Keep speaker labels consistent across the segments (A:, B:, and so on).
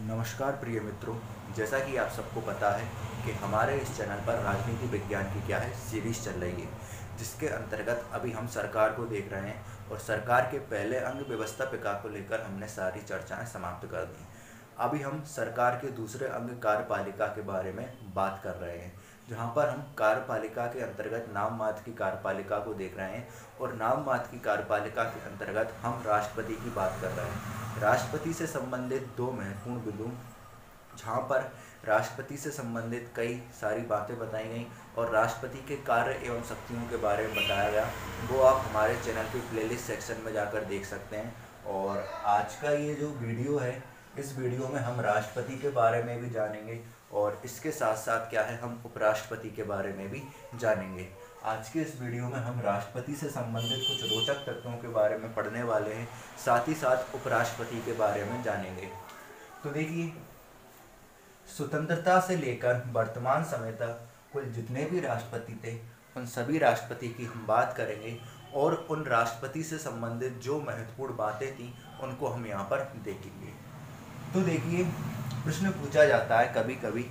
A: नमस्कार प्रिय मित्रों। जैसा कि आप सबको पता है कि हमारे इस चैनल पर राजनीति विज्ञान की क्या है सीरीज़ चल रही है, जिसके अंतर्गत अभी हम सरकार को देख रहे हैं और सरकार के पहले अंग व्यवस्थापिका को लेकर हमने सारी चर्चाएं समाप्त कर दी। अभी हम सरकार के दूसरे अंग कार्यपालिका के बारे में बात कर रहे हैं, जहां पर हम कार्यपालिका के अंतर्गत नाम मात्र की कार्यपालिका को देख रहे हैं और नाम मात्र की कार्यपालिका के अंतर्गत हम राष्ट्रपति की बात कर रहे हैं। राष्ट्रपति से संबंधित दो महत्वपूर्ण बिंदु, जहाँ पर राष्ट्रपति से संबंधित कई सारी बातें बताई गई और राष्ट्रपति के कार्य एवं शक्तियों के बारे में बताया गया, वो आप हमारे चैनल के प्लेलिस्ट सेक्शन में जाकर देख सकते हैं। और आज का ये जो वीडियो है, इस वीडियो में हम राष्ट्रपति के बारे में भी जानेंगे और इसके साथ साथ क्या है, हम उपराष्ट्रपति के बारे में भी जानेंगे। आज के इस वीडियो में हम राष्ट्रपति से संबंधित कुछ रोचक तथ्यों के बारे में पढ़ने वाले हैं, साथ ही साथ उपराष्ट्रपति के बारे में जानेंगे। तो देखिए, स्वतंत्रता से लेकर वर्तमान समय तक कुल जितने भी राष्ट्रपति थे, उन सभी राष्ट्रपति की हम बात करेंगे और उन राष्ट्रपति से संबंधित जो महत्वपूर्ण बातें थी उनको हम यहाँ पर देखेंगे। तो देखिए, प्रश्न पूछा जाता है कभी कभी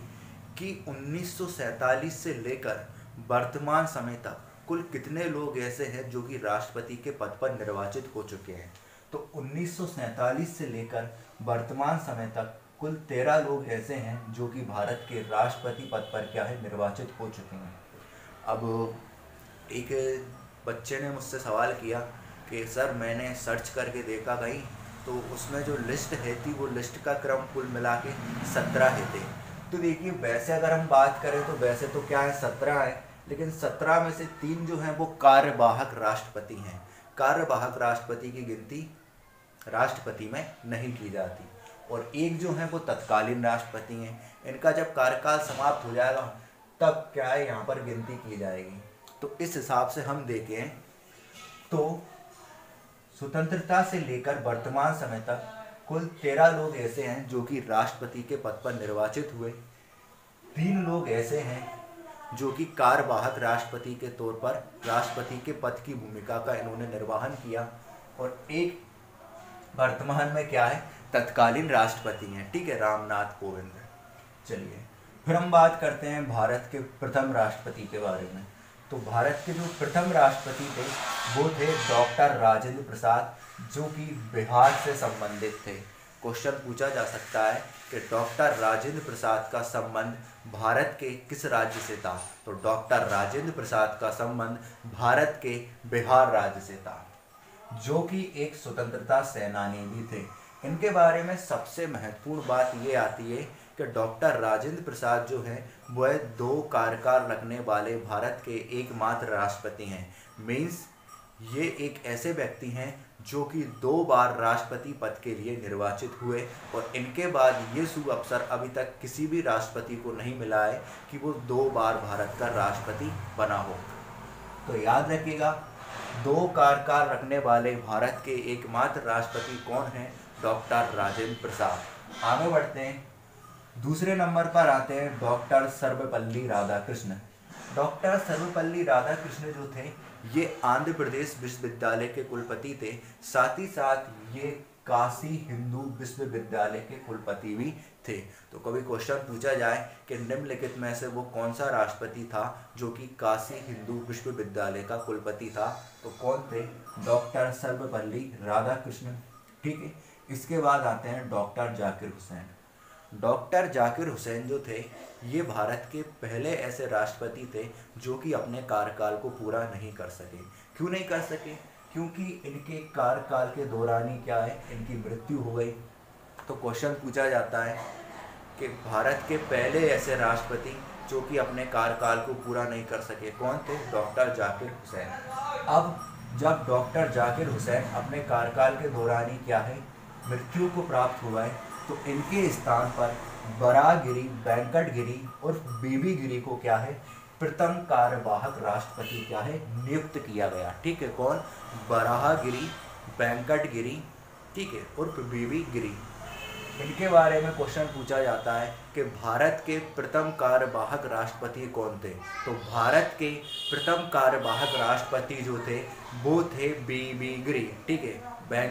A: कि 1947 से लेकर वर्तमान समय तक कुल कितने लोग ऐसे हैं जो कि राष्ट्रपति के पद पर निर्वाचित हो चुके हैं। तो 1947 से लेकर वर्तमान समय तक कुल 13 लोग ऐसे हैं जो कि भारत के राष्ट्रपति पद पर क्या है, निर्वाचित हो चुके हैं। अब एक बच्चे ने मुझसे सवाल किया कि सर, मैंने सर्च करके देखा कहीं, तो उसमें जो लिस्ट है थी, वो लिस्ट का क्रम कुल मिला के 17 है थे। तो देखिए, वैसे अगर हम बात करें तो वैसे तो क्या है, 17 है, लेकिन 17 में से 3 जो हैं वो कार्यवाहक राष्ट्रपति हैं। कार्यवाहक राष्ट्रपति की गिनती राष्ट्रपति में नहीं की जाती और एक जो है वो तत्कालीन राष्ट्रपति हैं। इनका जब कार्यकाल समाप्त हो जाएगा तब क्या है, यहाँ पर गिनती की जाएगी। तो इस हिसाब से हम देखें तो स्वतंत्रता से लेकर वर्तमान समय तक कुल 13 लोग ऐसे हैं जो कि राष्ट्रपति के पद पर निर्वाचित हुए। 3 लोग ऐसे हैं जो कि कार्यवाहक राष्ट्रपति के तौर पर राष्ट्रपति के पद की भूमिका का इन्होंने निर्वहन किया और एक वर्तमान में क्या है, तत्कालीन राष्ट्रपति हैं, ठीक है, रामनाथ कोविंद। चलिए, फिर हम बात करते हैं भारत के प्रथम राष्ट्रपति के बारे में। तो भारत के जो प्रथम राष्ट्रपति थे वो थे डॉक्टर राजेंद्र प्रसाद, जो कि बिहार से संबंधित थे। क्वेश्चन पूछा जा सकता है कि डॉक्टर राजेंद्र प्रसाद का संबंध भारत के किस राज्य से था। तो डॉक्टर राजेंद्र प्रसाद का संबंध भारत के बिहार राज्य से था, जो कि एक स्वतंत्रता सेनानी भी थे। इनके बारे में सबसे महत्वपूर्ण बात ये आती है कि डॉक्टर राजेंद्र प्रसाद जो हैं वह 2 कार्यकाल रखने वाले भारत के एकमात्र राष्ट्रपति हैं। मीन्स ये एक ऐसे व्यक्ति हैं जो कि 2 बार राष्ट्रपति पद के लिए निर्वाचित हुए और इनके बाद ये शुभ अवसर अभी तक किसी भी राष्ट्रपति को नहीं मिला है कि वो 2 बार भारत का राष्ट्रपति बना हो। तो याद रखिएगा, 2 कार्यकाल रखने वाले भारत के एकमात्र राष्ट्रपति कौन हैं? डॉक्टर राजेंद्र प्रसाद। आगे बढ़ते हैं, दूसरे नंबर पर आते हैं डॉक्टर सर्वपल्ली राधाकृष्णन। डॉक्टर सर्वपल्ली राधाकृष्णन जो थे, ये आंध्र प्रदेश विश्वविद्यालय के कुलपति थे, साथ ही साथ ये काशी हिंदू विश्वविद्यालय के कुलपति भी थे। तो कभी क्वेश्चन पूछा जाए कि निम्नलिखित में से वो कौन सा राष्ट्रपति था जो कि काशी हिंदू विश्वविद्यालय का कुलपति था, तो कौन थे? डॉक्टर सर्वपल्ली राधाकृष्णन, ठीक है। इसके बाद आते हैं डॉक्टर जाकिर हुसैन। डॉक्टर जाकिर हुसैन जो थे, ये भारत के पहले ऐसे राष्ट्रपति थे जो कि अपने कार्यकाल को पूरा नहीं कर सके। क्यों नहीं कर सके? क्योंकि इनके कार्यकाल के दौरान ही क्या है, इनकी मृत्यु हो गई। तो क्वेश्चन पूछा जाता है कि भारत के पहले ऐसे राष्ट्रपति जो कि अपने कार्यकाल को पूरा नहीं कर सके, कौन थे? डॉक्टर जाकिर हुसैन। अब जब डॉक्टर जाकिर हुसैन अपने कार्यकाल के दौरान ही क्या है, मृत्यु को प्राप्त हुआ है, तो इनके स्थान पर बराहगिरी, वेंकटगिरी और बीबी गिरी को क्या है, प्रथम कार्यवाहक राष्ट्रपति क्या है, नियुक्त किया गया। ठीक है, कौन? बराहगिरी, वेंकटगिरी, ठीक है, और बीबी गिरी। इनके बारे में क्वेश्चन पूछा जाता है कि भारत के प्रथम कार्यवाहक राष्ट्रपति कौन थे। तो भारत के प्रथम कार्यवाहक राष्ट्रपति जो थे वो थे बीबी गिरी, ठीक है,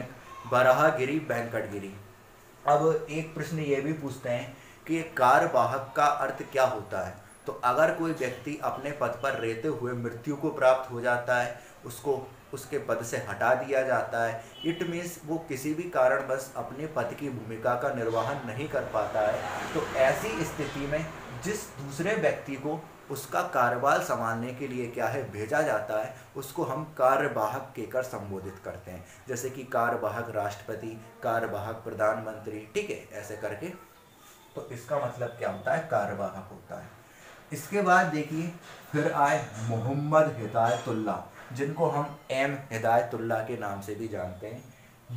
A: बराहगिरी, वेंकटगिरी। अब एक प्रश्न ये भी पूछते हैं कि कार्यवाहक का अर्थ क्या होता है। तो अगर कोई व्यक्ति अपने पद पर रहते हुए मृत्यु को प्राप्त हो जाता है, उसको उसके पद से हटा दिया जाता है, इट मीन्स वो किसी भी कारणवश अपने पद की भूमिका का निर्वहन नहीं कर पाता है, तो ऐसी स्थिति में जिस दूसरे व्यक्ति को उसका कार्यभार संभालने के लिए क्या है भेजा जाता है, उसको हम कार्यवाहक कहकर संबोधित करते हैं। जैसे कि कार्यवाहक राष्ट्रपति, कार्यवाहक प्रधानमंत्री, ठीक है, ऐसे करके। तो इसका मतलब क्या होता है, कार्यवाहक होता है। इसके बाद देखिए फिर आए मोहम्मद हिदायतुल्लाह, जिनको हम एम हिदायतुल्लाह के नाम से भी जानते हैं।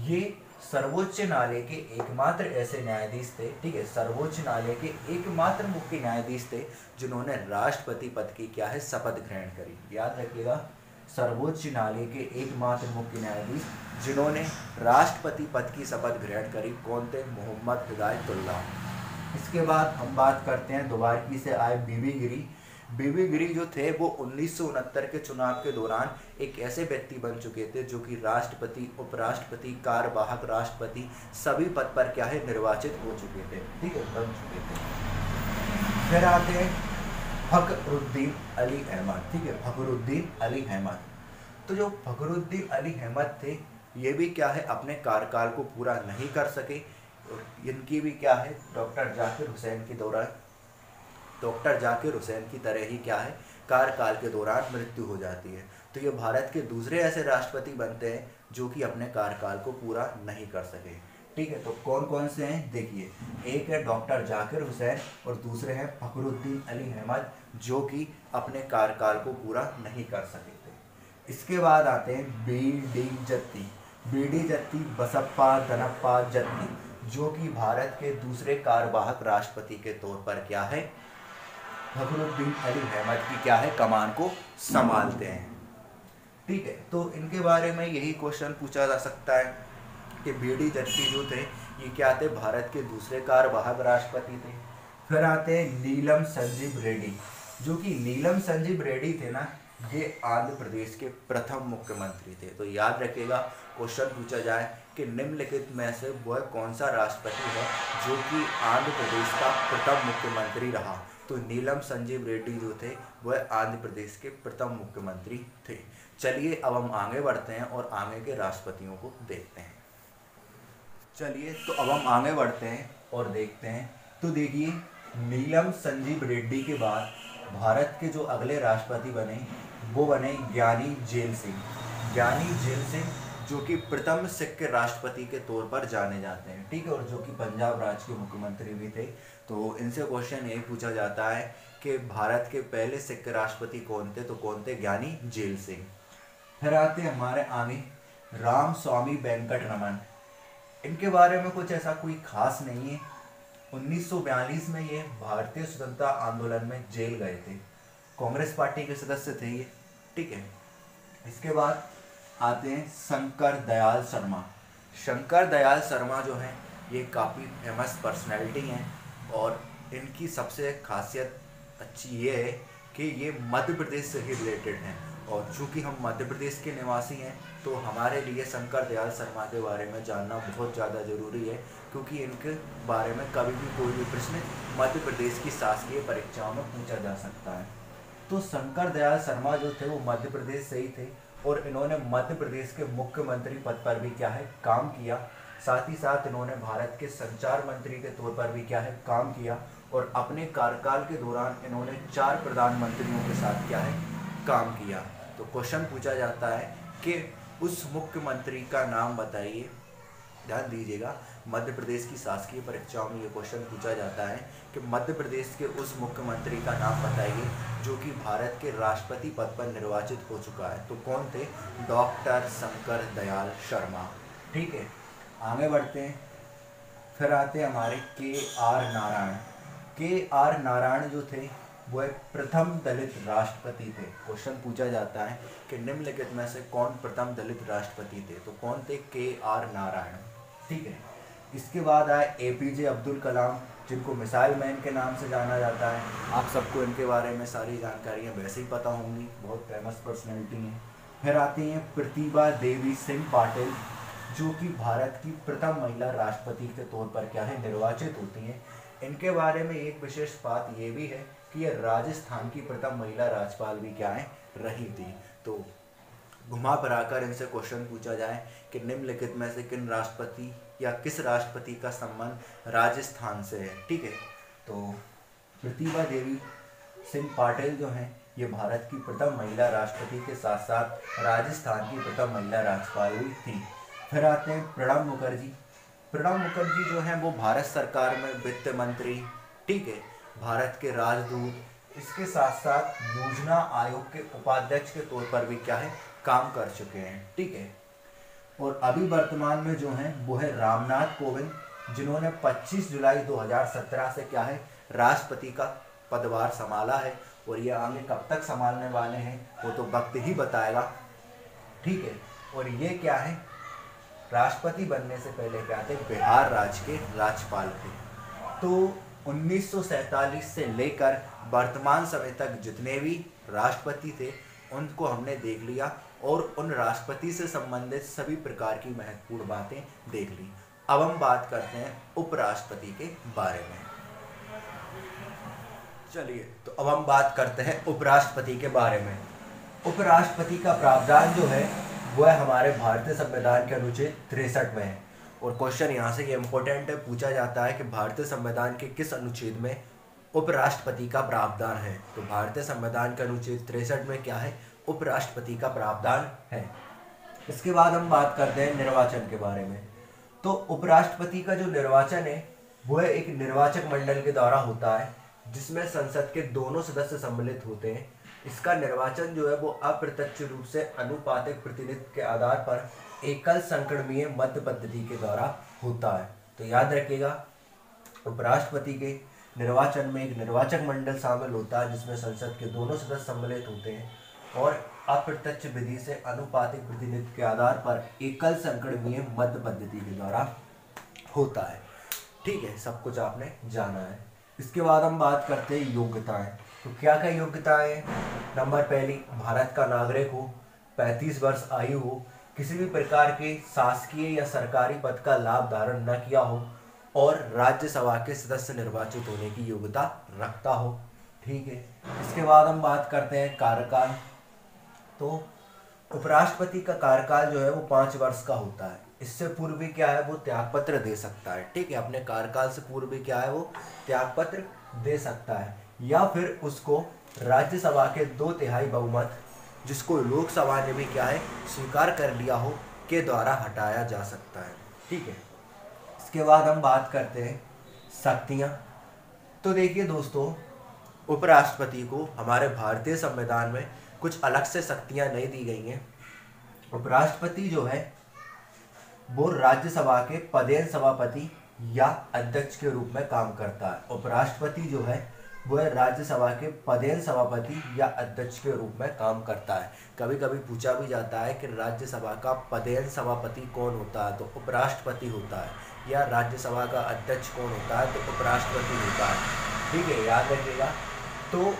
A: ये सर्वोच्च न्यायालय के एकमात्र ऐसे न्यायाधीश थे, ठीक है, सर्वोच्च न्यायालय के एकमात्र मुख्य न्यायाधीश थे जिन्होंने राष्ट्रपति पद की क्या है शपथ ग्रहण करी। याद रखिएगा, सर्वोच्च न्यायालय के एकमात्र मुख्य न्यायाधीश जिन्होंने राष्ट्रपति पद की शपथ ग्रहण करी, कौन थे, मोहम्मद हिदायतुल्लाह। इसके बाद हम बात करते हैं द्वारकी से आए बीबी गिरी। बीबी गिरी जो थे वो 1969 के चुनाव के दौरान एक ऐसे व्यक्ति बन चुके थे जो कि राष्ट्रपति, उपराष्ट्रपति, कार्यवाहक राष्ट्रपति सभी पद पर क्या है निर्वाचित हो चुके थे, ठीक है, बन चुके थे। फिर आते हैं फखरुद्दीन अली अहमद, ठीक है, फखरुद्दीन अली अहमद। तो जो फखरुद्दीन अली अहमद थे ये भी क्या है अपने कार्यकाल को पूरा नहीं कर सके। इनकी भी क्या है डॉक्टर जाकिर हुसैन के दौरान, डॉक्टर जाकिर हुसैन की तरह ही क्या है कार्यकाल के दौरान मृत्यु हो जाती है। तो ये भारत के दूसरे ऐसे राष्ट्रपति बनते हैं जो कि अपने कार्यकाल को पूरा नहीं कर सके, ठीक है। तो कौन कौन से हैं देखिए, एक है डॉक्टर जाकिर हुसैन और दूसरे हैं फखरुद्दीन अली अहमद जो कि अपने कार्यकाल को पूरा नहीं कर सके थे। इसके बाद आते हैं बी डी जत्ती बसप्पा दनप्पा जत्ती, जो कि भारत के दूसरे कार्यवाहक राष्ट्रपति के तौर पर क्या है फखरुद्दीन अली अहमद की क्या है कमान को संभालते हैं, ठीक है। तो इनके बारे में यही क्वेश्चन पूछा जा सकता है कि बी.डी. जत्ती जो थे ये क्या थे, भारत के दूसरे कार्यवाहक राष्ट्रपति थे। फिर आते हैं नीलम संजीव रेड्डी, जो कि नीलम संजीव रेड्डी थे ना, ये आंध्र प्रदेश के प्रथम मुख्यमंत्री थे। तो याद रखिएगा क्वेश्चन पूछा जाए कि निम्नलिखित में से वह कौन सा राष्ट्रपति है जो कि आंध्र प्रदेश का प्रथम मुख्यमंत्री रहा, तो नीलम संजीव रेड्डी जो थे वह आंध्र प्रदेश के प्रथम मुख्यमंत्री थे। चलिए अब हम आगे बढ़ते हैं और आगे के राष्ट्रपतियों को देखते हैं। चलिए तो अब हम आगे बढ़ते हैं और देखते हैं। तो देखिए नीलम संजीव रेड्डी के बाद भारत के जो अगले राष्ट्रपति बने वो बने ज्ञानी जेल सिंह। ज्ञानी जेल सिंह जो कि प्रथम सिख के राष्ट्रपति के तौर पर जाने जाते हैं, ठीक है, और जो कि पंजाब राज्य के मुख्यमंत्री भी थे। तो इनसे क्वेश्चन यही पूछा जाता है कि भारत के पहले सिख राष्ट्रपति कौन थे, तो कौन थे, ज्ञानी जेल सिंह। फिर आते हैं हमारे आगे राम स्वामी वेंकट रमन। इनके बारे में कुछ ऐसा कोई खास नहीं है। 1942 में ये भारतीय स्वतंत्रता आंदोलन में जेल गए थे, कांग्रेस पार्टी के सदस्य थे ये, ठीक है। इसके बाद आते हैं शंकर दयाल शर्मा। शंकर दयाल शर्मा जो हैं ये काफ़ी फेमस पर्सनैलिटी हैं और इनकी सबसे खासियत अच्छी ये है कि ये मध्य प्रदेश से ही रिलेटेड हैं, और चूँकि हम मध्य प्रदेश के निवासी हैं तो हमारे लिए शंकर दयाल शर्मा के बारे में जानना बहुत ज़्यादा ज़रूरी है, क्योंकि इनके बारे में कभी भी कोई भी प्रश्न मध्य प्रदेश की शासकीय परीक्षाओं में पूछा जा सकता है। तो शंकर दयाल शर्मा जो थे वो मध्य प्रदेश से ही थे और इन्होंने मध्य प्रदेश के मुख्यमंत्री पद पर भी क्या है काम किया। साथ ही साथ इन्होंने भारत के संचार मंत्री के तौर पर भी क्या है काम किया, और अपने कार्यकाल के दौरान इन्होंने 4 प्रधानमंत्रियों के साथ क्या है काम किया। तो क्वेश्चन पूछा जाता है कि उस मुख्यमंत्री का नाम बताइए। ध्यान दीजिएगा, मध्य प्रदेश की शासकीय परीक्षाओं में ये क्वेश्चन पूछा जाता है कि मध्य प्रदेश के उस मुख्यमंत्री का नाम बताइए जो कि भारत के राष्ट्रपति पद पर निर्वाचित हो चुका है। तो कौन थे, डॉक्टर शंकर दयाल शर्मा, ठीक है। आगे बढ़ते हैं। फिर आते हैं हमारे के.आर. नारायण। के.आर. नारायण जो थे वह प्रथम दलित राष्ट्रपति थे। क्वेश्चन पूछा जाता है कि निम्नलिखित में से कौन प्रथम दलित राष्ट्रपति थे, तो कौन थे, के.आर. नारायण, ठीक है। इसके बाद आए ए.पी.जे. अब्दुल कलाम, जिनको मिसाइल मैन के नाम से जाना जाता है। आप सबको इनके बारे में सारी जानकारियाँ वैसे ही पता होंगी, बहुत फेमस पर्सनैलिटी हैं। फिर आती हैं प्रतिभा देवी सिंह पाटिल। जो कि भारत की प्रथम महिला राष्ट्रपति के तौर पर क्या है निर्वाचित होती हैं। इनके बारे में एक विशेष बात ये भी है कि ये राजस्थान की प्रथम महिला राज्यपाल भी क्या है रही थी। तो घुमा फिराकर इनसे क्वेश्चन पूछा जाए कि निम्नलिखित में से किन राष्ट्रपति या किस राष्ट्रपति का संबंध राजस्थान से है, ठीक है। तो प्रतिभा देवी सिंह पाटिल जो हैं ये भारत की प्रथम महिला राष्ट्रपति के साथ साथ राजस्थान की प्रथम महिला राज्यपाल भी थी। फिर आते हैं प्रणब मुखर्जी। प्रणब मुखर्जी जो हैं वो भारत सरकार में वित्त मंत्री, ठीक है, भारत के राजदूत, इसके साथ साथ योजना आयोग के उपाध्यक्ष के तौर पर भी क्या है काम कर चुके हैं, ठीक है। और अभी वर्तमान में जो हैं वो है रामनाथ कोविंद, जिन्होंने 25 जुलाई 2017 से क्या है राष्ट्रपति का पदभार संभाला है। और ये आगे कब तक संभालने वाले हैं वो तो वक्त ही बताएगा, ठीक है। और ये क्या है राष्ट्रपति बनने से पहले क्या थे बिहार राज्य के राज्यपाल थे। तो 1947 से लेकर वर्तमान समय तक जितने भी राष्ट्रपति थे उनको हमने देख लिया और उन राष्ट्रपति से संबंधित सभी प्रकार की महत्वपूर्ण बातें देख ली। अब हम बात करते हैं उपराष्ट्रपति के बारे में। चलिए तो अब हम बात करते हैं उपराष्ट्रपति के बारे में। उपराष्ट्रपति का प्रावधान जो है वो है हमारे भारतीय संविधान के अनुच्छेद 63 में है। और क्वेश्चन यहाँ से ये इम्पोर्टेंट है, पूछा जाता है कि भारतीय संविधान के किस अनुच्छेद में उपराष्ट्रपति का प्रावधान है। तो भारतीय संविधान के अनुच्छेद 63 में क्या है उपराष्ट्रपति का प्रावधान है। इसके बाद हम बात करते हैं निर्वाचन के बारे में। तो उपराष्ट्रपति का जो निर्वाचन है वो है एक निर्वाचक मंडल के द्वारा होता है, जिसमें संसद के दोनों सदस्य सम्मिलित होते हैं। इसका निर्वाचन जो है वो अप्रत्यक्ष रूप से अनुपातिक प्रतिनिधित्व के आधार पर एकल संक्रमणीय मत पद्धति के द्वारा होता है। तो याद रखिएगा उपराष्ट्रपति के निर्वाचन में एक निर्वाचक मंडल शामिल होता है, जिसमें संसद के दोनों सदस्य सम्मिलित होते हैं और अप्रत्यक्ष विधि से अनुपातिक प्रतिनिधित्व के आधार पर एकल संक्रमणीय मत पद्धति के द्वारा होता है, ठीक है। सब कुछ आपने जाना है। इसके बाद हम बात करते हैं योग्यताएं। तो क्या क्या योग्यताएं हैं। नंबर पहली, भारत का नागरिक हो, 35 वर्ष आयु हो, किसी भी प्रकार के शासकीय या सरकारी पद का लाभ धारण न किया हो और राज्यसभा के सदस्य निर्वाचित होने की योग्यता रखता हो, ठीक है। इसके बाद हम बात करते हैं कार्यकाल। तो उपराष्ट्रपति का कार्यकाल जो है वो 5 वर्ष का होता है। इससे पूर्व भी क्या है वो त्यागपत्र दे सकता है, ठीक है। अपने कार्यकाल से पूर्व भी क्या है वो त्यागपत्र दे सकता है, या फिर उसको राज्यसभा के 2/3 बहुमत, जिसको लोकसभा ने भी क्या है स्वीकार कर लिया हो, के द्वारा हटाया जा सकता है, ठीक है। इसके बाद हम बात करते हैं शक्तियाँ। तो देखिए दोस्तों, उपराष्ट्रपति को हमारे भारतीय संविधान में कुछ अलग से शक्तियाँ नहीं दी गई हैं। उपराष्ट्रपति जो है वो राज्यसभा के पदेन सभापति या अध्यक्ष के रूप में काम करता है। उपराष्ट्रपति जो है वो राज्यसभा के पदेन सभापति या अध्यक्ष के रूप में काम करता है। कभी कभी पूछा भी जाता है कि राज्यसभा का पदेन सभापति कौन होता है, तो उपराष्ट्रपति होता है, या राज्यसभा का अध्यक्ष कौन होता है, तो उपराष्ट्रपति होता है, ठीक है, याद रखिएगा। तो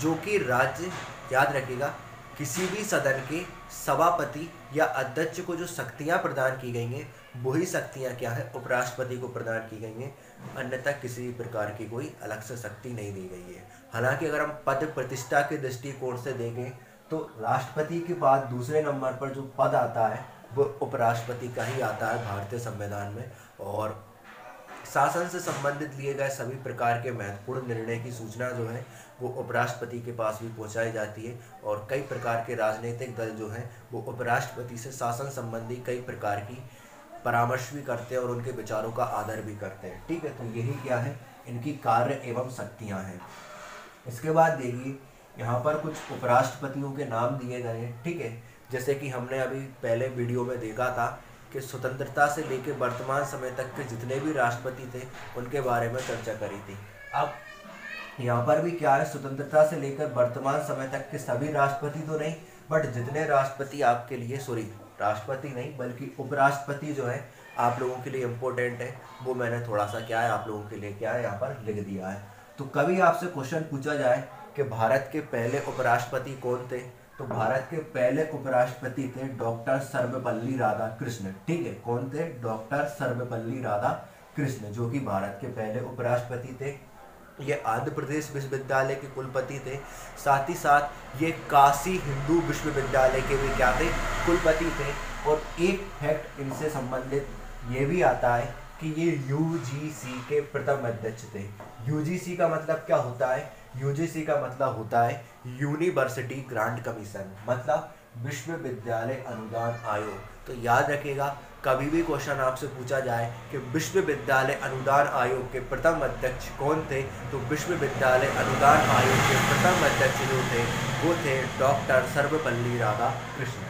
A: जो कि राज्य, याद रखिएगा, किसी भी सदन के सभापति या अध्यक्ष को जो शक्तियां प्रदान की गई हैं वही शक्तियां क्या है उपराष्ट्रपति को प्रदान की गई हैं, अन्यथा किसी भी प्रकार की कोई अलग से शक्ति नहीं दी गई है। हालांकि अगर हम पद प्रतिष्ठा के दृष्टिकोण से देखें तो राष्ट्रपति के बाद दूसरे नंबर पर जो पद आता है वो उपराष्ट्रपति का ही आता है भारतीय संविधान में। और शासन से संबंधित लिए गए सभी प्रकार के महत्वपूर्ण निर्णय की सूचना जो है वो उपराष्ट्रपति के पास भी पहुंचाई जाती है। और कई प्रकार के राजनीतिक दल जो हैं वो उपराष्ट्रपति से शासन संबंधी कई प्रकार की परामर्श भी करते हैं और उनके विचारों का आदर भी करते हैं, ठीक है। तो यही क्या है इनकी कार्य एवं शक्तियाँ हैं। इसके बाद देखिए यहाँ पर कुछ उपराष्ट्रपतियों के नाम दिए गए हैं, ठीक है। जैसे कि हमने अभी पहले वीडियो में देखा था कि स्वतंत्रता से लेकर वर्तमान समय तक के जितने भी राष्ट्रपति थे उनके बारे में चर्चा करी थी। अब यहाँ पर भी क्या है, स्वतंत्रता से लेकर वर्तमान समय तक के सभी राष्ट्रपति तो नहीं, बट जितने राष्ट्रपति आपके लिए, सॉरी राष्ट्रपति नहीं बल्कि उपराष्ट्रपति जो है आप लोगों के लिए इम्पोर्टेंट है, वो मैंने थोड़ा सा क्या है आप लोगों के लिए क्या है यहाँ पर लिख दिया है। तो कभी आपसे क्वेश्चन पूछा जाए कि भारत के पहले उपराष्ट्रपति कौन थे, तो भारत के पहले उपराष्ट्रपति थे डॉक्टर सर्वपल्ली राधाकृष्ण। ठीक है, कौन थे? डॉक्टर सर्वपल्ली राधाकृष्ण, जो कि भारत के पहले उपराष्ट्रपति थे। ये आंध्र प्रदेश विश्वविद्यालय के कुलपति थे। साथ ही साथ ये काशी हिंदू विश्वविद्यालय के भी क्या थे? कुलपति थे। और एक फैक्ट इनसे संबंधित ये भी आता है कि ये यूजीसी के प्रथम अध्यक्ष थे। यूजीसी का मतलब क्या होता है? यूजीसी का मतलब होता है यूनिवर्सिटी ग्रांट कमीशन, मतलब विश्वविद्यालय अनुदान आयोग। तो याद रखिएगा, कभी भी क्वेश्चन आपसे पूछा जाए कि विश्वविद्यालय अनुदान आयोग के प्रथम अध्यक्ष कौन थे, तो विश्वविद्यालय अनुदान आयोग के प्रथम अध्यक्ष जो थे वो थे डॉक्टर सर्वपल्ली राधाकृष्ण।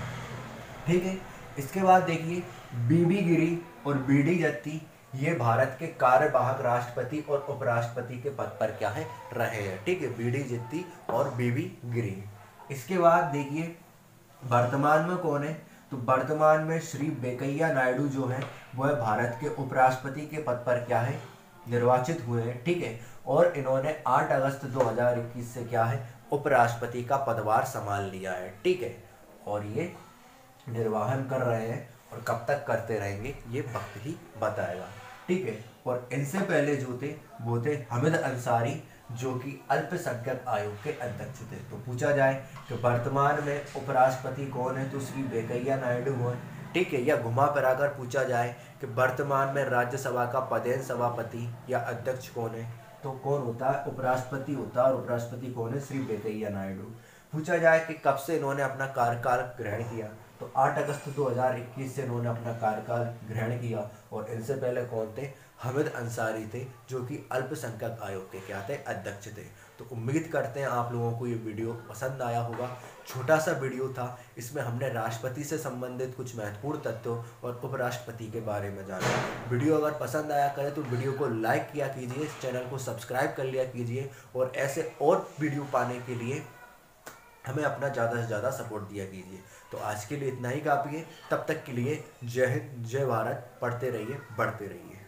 A: ठीक है, इसके बाद देखिए बीबी गिरी और बीडी जत्ती, ये भारत के कार्यवाहक राष्ट्रपति और उपराष्ट्रपति के पद पर क्या है? रहे हैं। ठीक है, बीडी जत्ती और बीबी गिरी। इसके बाद देखिए वर्तमान में कौन है? तो वर्तमान में श्री वेंकैया नायडू जो है वह भारत के उपराष्ट्रपति के पद पर क्या है? निर्वाचित हुए हैं। ठीक है, और इन्होंने 8 अगस्त 2021 से क्या है? उपराष्ट्रपति का पदभार संभाल लिया है। ठीक है, और ये निर्वाहन कर रहे हैं और कब तक करते रहेंगे ये वक्त ही बताएगा। ठीक है, और इनसे पहले जो थे वो थे हामिद अंसारी, जो कि अल्पसंख्यक आयोग के अध्यक्ष थे। तो पूछा जाए कि वर्तमान में उपराष्ट्रपति कौन है, तो श्री वेंकैया नायडू हैं। ठीक है, या घुमा फिरा कर पूछा जाए कि वर्तमान में राज्यसभा का पदेन सभापति या अध्यक्ष कौन है, तो कौन होता है? उपराष्ट्रपति होता है। और उपराष्ट्रपति कौन है? श्री वेंकैया नायडू। पूछा जाए कि कब से इन्होंने अपना कार्यकाल ग्रहण किया, तो 8 अगस्त 2021 से इन्होंने अपना कार्यकाल ग्रहण किया। और इनसे पहले कौन थे? हामिद अंसारी थे, जो कि अल्पसंख्यक आयोग के क्या थे? अध्यक्ष थे। तो उम्मीद करते हैं आप लोगों को ये वीडियो पसंद आया होगा। छोटा सा वीडियो था, इसमें हमने राष्ट्रपति से संबंधित कुछ महत्वपूर्ण तथ्यों और उपराष्ट्रपति के बारे में जाना। वीडियो अगर पसंद आया करे तो वीडियो को लाइक किया कीजिए, चैनल को सब्सक्राइब कर लिया कीजिए, और ऐसे और वीडियो पाने के लिए हमें अपना ज़्यादा से ज़्यादा सपोर्ट दिया कीजिए। तो आज के लिए इतना ही काफ़ी है। तब तक के लिए जय हिंद, जय भारत। पढ़ते रहिए, बढ़ते रहिए।